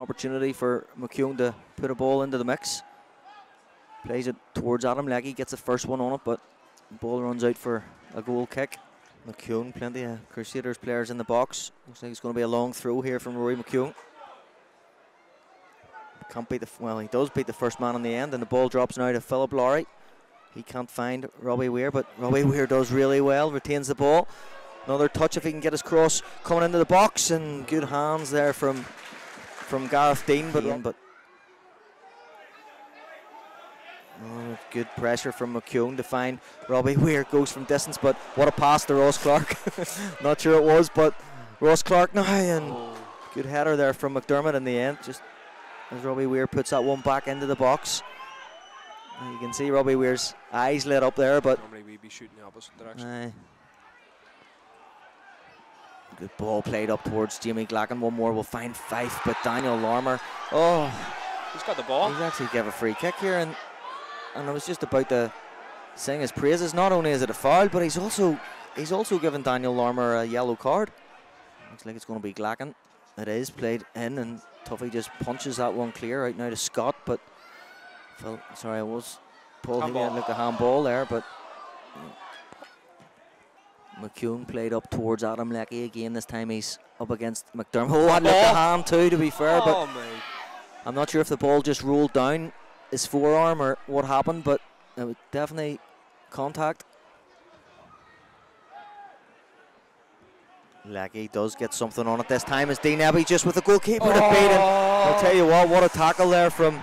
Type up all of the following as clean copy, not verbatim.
Opportunity for McCune to put a ball into the mix. Plays it towards Adam Lecky, gets the first one on it, but the ball runs out for a goal kick. McCune, plenty of Crusaders players in the box. Looks like it's going to be a long throw here from Rory McCune. Can't beat the, well, he does beat the first man in the end, and the ball drops now to Philip Lowry. He can't find Robbie Weir, but Robbie Weir does really well, retains the ball. Another touch if he can get his cross coming into the box, and good hands there from Gareth Dean, but oh, good pressure from McCune to find Robbie Weir. Goes from distance, but what a pass to Ross Clark. Not sure it was, but Ross Clark now, and good header there from McDermott in the end, just as Robbie Weir puts that one back into the box. You can see Robbie Weir's eyes lit up there, but normally we'd be shooting the opposite direction. Good ball played up towards Jamie Glacken. One more will find Fife, but Daniel Larmour, oh, he's got the ball. He's actually gave a free kick here, and I was just about to sing his praises. Not only is it a foul, but he's also given Daniel Larmour a yellow card. Looks like it's going to be Glacken. It is played in, and Tuffy just punches that one clear out now to Scott, but Paul Healy had looked a handball there, but McCune played up towards Adam Lecky again. This time he's up against McDermott. Oh, and looked a hand too, to be fair, but I'm not sure if the ball just rolled down his forearm or what happened, but it was definitely contact. Lecky does get something on it this time as Dean Abbey just with the goalkeeper to beat him. I'll tell you what a tackle there from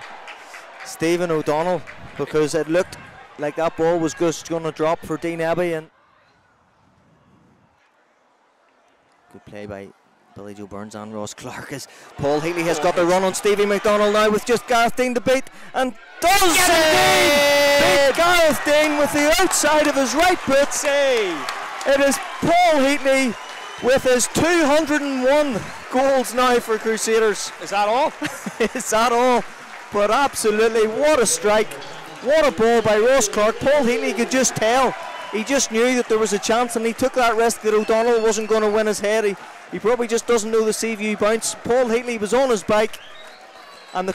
Stephen O'Donnell, because it looked like that ball was just going to drop for Dean Abbey. And good play by Billy Joe Burns and Ross Clark as Paul Heatley has got the run on Stevie McDonald now with just Gareth Dean to beat, and does beat Gareth Dean with the outside of his right foot. It is Paul Heatley with his 201 goals now for Crusaders. Is that all? Is that all? But absolutely, what a strike. What a ball by Ross Clark. Paul Heatley could just tell. He just knew that there was a chance, and he took that risk that O'Donnell wasn't going to win his head. He probably just doesn't know the sea view bounce. Paul Heatley was on his bike, and the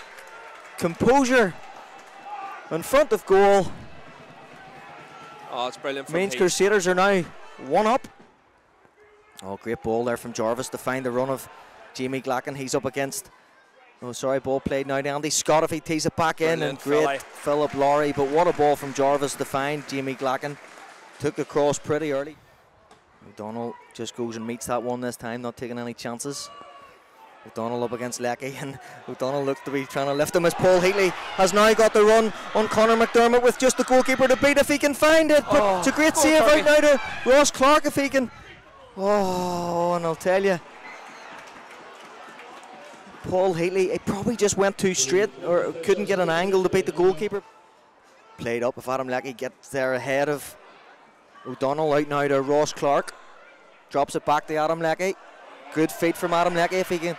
composure in front of goal. Oh, it's brilliant. Means Crusaders are now 1 up. Oh, great ball there from Jarvis to find the run of Jamie Glacken. He's up against, oh sorry, ball played now to Andy Scott if he tees it back in, and great Philip Lowry, but what a ball from Jarvis to find Jamie Glacken. Took the cross pretty early. O'Donnell just goes and meets that one this time, not taking any chances. O'Donnell up against Lecky, and O'Donnell looks to be trying to lift him as Paul Heatley has now got the run on Conor McDermott with just the goalkeeper to beat if he can find it. But it's a great save out now to Ross Clark if he can. Oh, and I'll tell you, Paul Heatley, he probably just went too straight or couldn't get an angle to beat the goalkeeper. Played up if Adam Lecky gets there ahead of O'Donnell. Out now to Ross Clark. Drops it back to Adam Lecky. Good feet from Adam Lecky if he can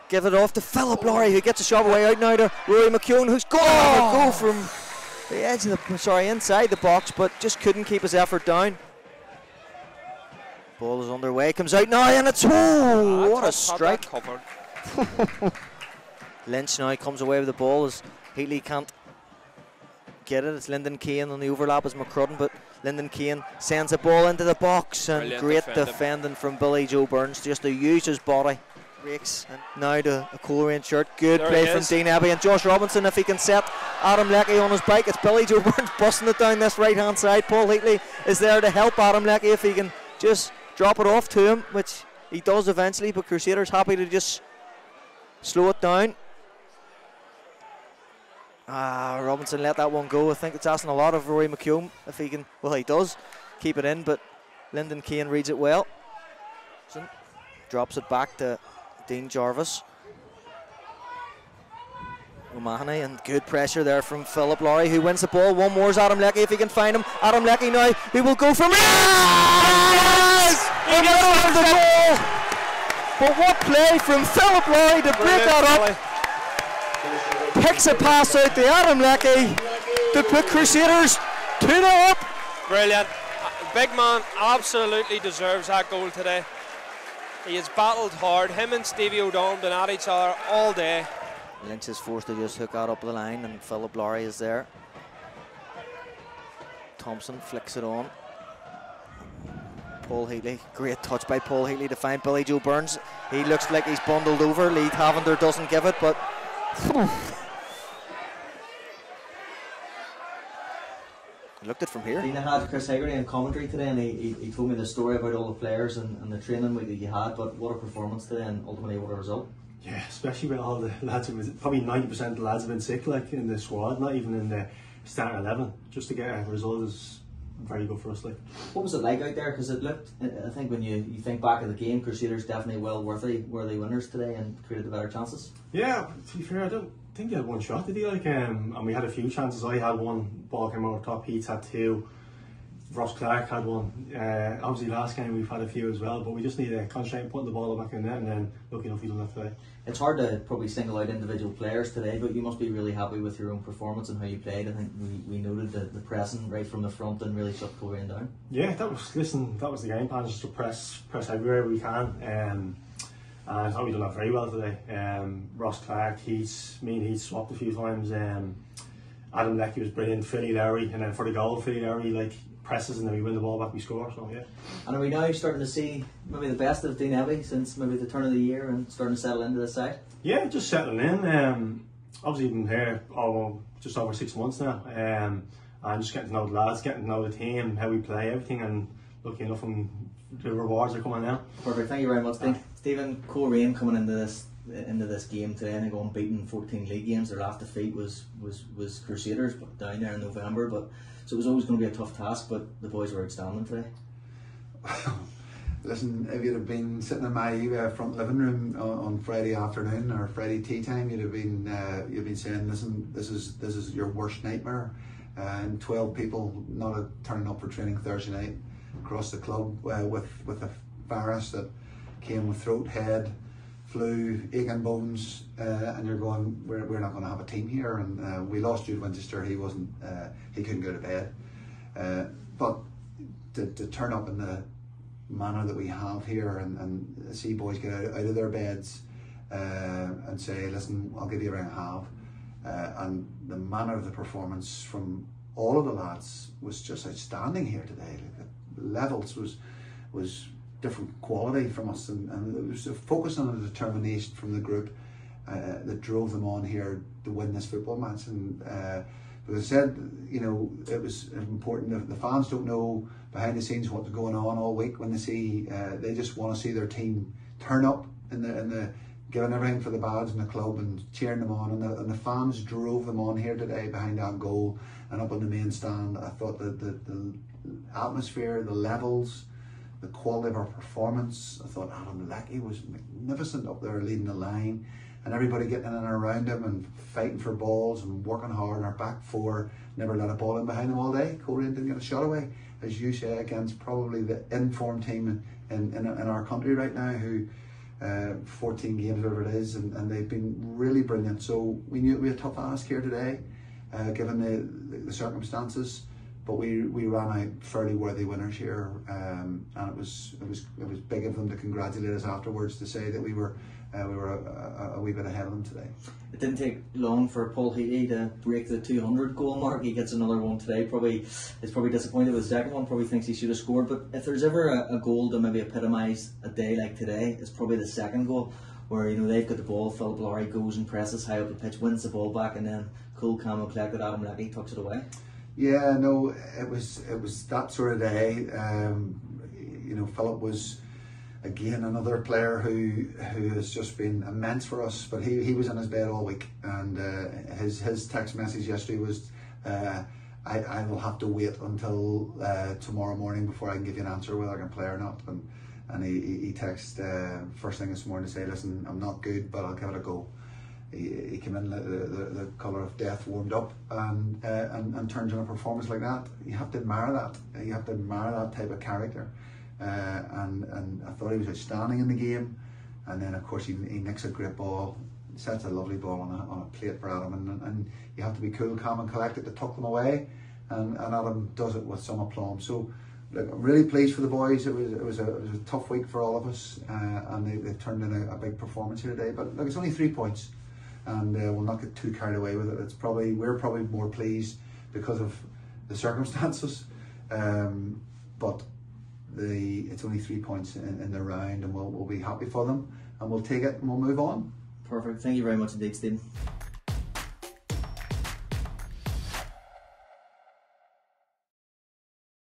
give it off to Philip Lowry, who gets a shot away. Out now to Rory McCune, who's going to have a go from the edge of the, inside the box, but just couldn't keep his effort down. Ball is underway, comes out now, and it's, oh, what a strike. Lynch now comes away with the ball as Heatley can't get it. It's Lyndon Kane on the overlap as McCrudden, but Lyndon Kane sends the ball into the box, and great defending from Billy Joe Burns just to use his body. Breaks, and now to a Coleraine shirt. Good play from Dean Abbey, and Josh Robinson if he can set Adam Lecky on his bike. It's Billy Joe Burns busting it down this right hand side. Paul Heatley is there to help Adam Lecky if he can just drop it off to him, which he does eventually, but Crusaders happy to just slow it down. Robinson let that one go. I think it's asking a lot of Rory McCune if he can, well, he does keep it in, but Lyndon Kane reads it well. Drops it back to Dean Jarvis. O'Mahony, and good pressure there from Philip Lowry, who wins the ball. One more is Adam Lecky if he can find him. Adam Lecky now, he will go from yes! In the middle of the goal. But what play from Philip Lowry to break that up. Picks a pass out to Adam Lecky to put Crusaders 2-0 up. Brilliant. Big man absolutely deserves that goal today. He has battled hard. Him and Stevie O'Donnell been at each other all day. Lynch is forced to just hook out up the line, and Philip Lowry is there. Thompson flicks it on. Paul Heatley, great touch by Paul Heatley to find Billy Joe Burns. He looks like he's bundled over. Lee Cavender doesn't give it, but looked it from here. Dina had Chris Hegarty in commentary today, and he told me the story about all the players and the training week that you had, but what a performance today, and ultimately what a result. Yeah, especially with all the lads who was probably 90% of the lads have been sick, like in the squad, not even in the starting 11. Just to get a result is very good for us. Like, what was it like out there? Because it looked, I think when you think back of the game, Crusaders definitely well worthy winners today and created the better chances. Yeah, to be fair, I don't think they had one shot, did he? Like, and we had a few chances. I had one, ball came over top. Heats had two. Ross Clark had one. Obviously last game we've had a few as well, but we just need to concentrate on putting the ball back in net, and then lucky enough we done that today. It's hard to probably single out individual players today, but you must be really happy with your own performance and how you played. I think we noted the pressing right from the front and really shut Coleraine down. Yeah, that was the game plan, just to press everywhere we can. And I thought we done that very well today. Ross Clark, me and Heath swapped a few times. Adam Lecky was brilliant. Philly Lowry, and then for the goal, Philly Lowry presses, and then we win the ball back, we score. So yeah. And are we now starting to see maybe the best of Dean Heatley since maybe the turn of the year and starting to settle into the side? Yeah, just settling in. Obviously been here just over 6 months now. And just getting to know the lads, getting to know the team, how we play, everything, and lucky enough the rewards are coming now. Perfect, thank you very much, Dean. Stephen, Coleraine coming into this game today, I think unbeaten 14 league games. Their last defeat was Crusaders, but down there in November. But so it was always going to be a tough task, but the boys were outstanding today. Listen, if you'd have been sitting in my front living room on Friday afternoon or Friday tea time, you'd have been saying, listen, this is your worst nightmare. And 12 people not turning up for training Thursday night across the club with a virus that came with throat, head, flu, aching bones, and you're going, we're not going to have a team here. And we lost Jude Winchester. He couldn't go to bed. But to turn up in the manner that we have here and see boys get out of their beds and say, listen, I'll give you a round half. And the manner of the performance from all of the lads was just outstanding here today. Like, the levels was different quality from us, and there was a focus on a determination from the group that drove them on here to win this football match. And but I said, it was important that the fans don't know behind the scenes what's going on all week. When they see, they just want to see their team turn up in the giving everything for the badge and the club and cheering them on, and the fans drove them on here today behind that goal and up on the main stand. I thought the atmosphere, the levels, the quality of our performance. I thought Adam Lecky was magnificent up there leading the line, and everybody getting in and around him and fighting for balls and working hard. And our back four never let a ball in behind them all day. Coleraine didn't get a shot away, as you say, against probably the informed team in our country right now, who 14 games, whatever it is, and they've been really brilliant. So we knew it would be a tough ask here today, given the circumstances. But we ran out fairly worthy winners here, and it was big of them to congratulate us afterwards, to say that we were a wee bit ahead of them today. It didn't take long for Paul Heatley to break the 200 goal mark. He gets another one today. He's probably disappointed with the second one. Probably thinks he should have scored. But if there's ever a goal to maybe epitomise a day like today, it's probably the second goal, where they've got the ball. Philip Lowry goes and presses high up the pitch, wins the ball back, and then cool, calm and collected Adam Lecky tucks it away. Yeah, no, it was that sort of day. Philip was again another player who has just been immense for us. But he was in his bed all week, and his text message yesterday was, I will have to wait until tomorrow morning before I can give you an answer whether I can play or not. And he texted first thing this morning to say, listen, I'm not good, but I'll give it a go. He came in the colour of death, warmed up, and turns in a performance like that. You have to admire that. You have to admire that type of character. And I thought he was outstanding in the game. And then of course he nicks a great ball, sets a lovely ball on a plate for Adam, and you have to be cool, calm and collected to tuck them away. And Adam does it with some aplomb. So look, I'm really pleased for the boys. It was a tough week for all of us, and they turned in a big performance here today. But look, it's only 3 points. and we'll not get too carried away with it. We're probably more pleased because of the circumstances, but it's only 3 points in the round, and we'll be happy for them, and we'll take it and we'll move on. Perfect. Thank you very much indeed, Stephen.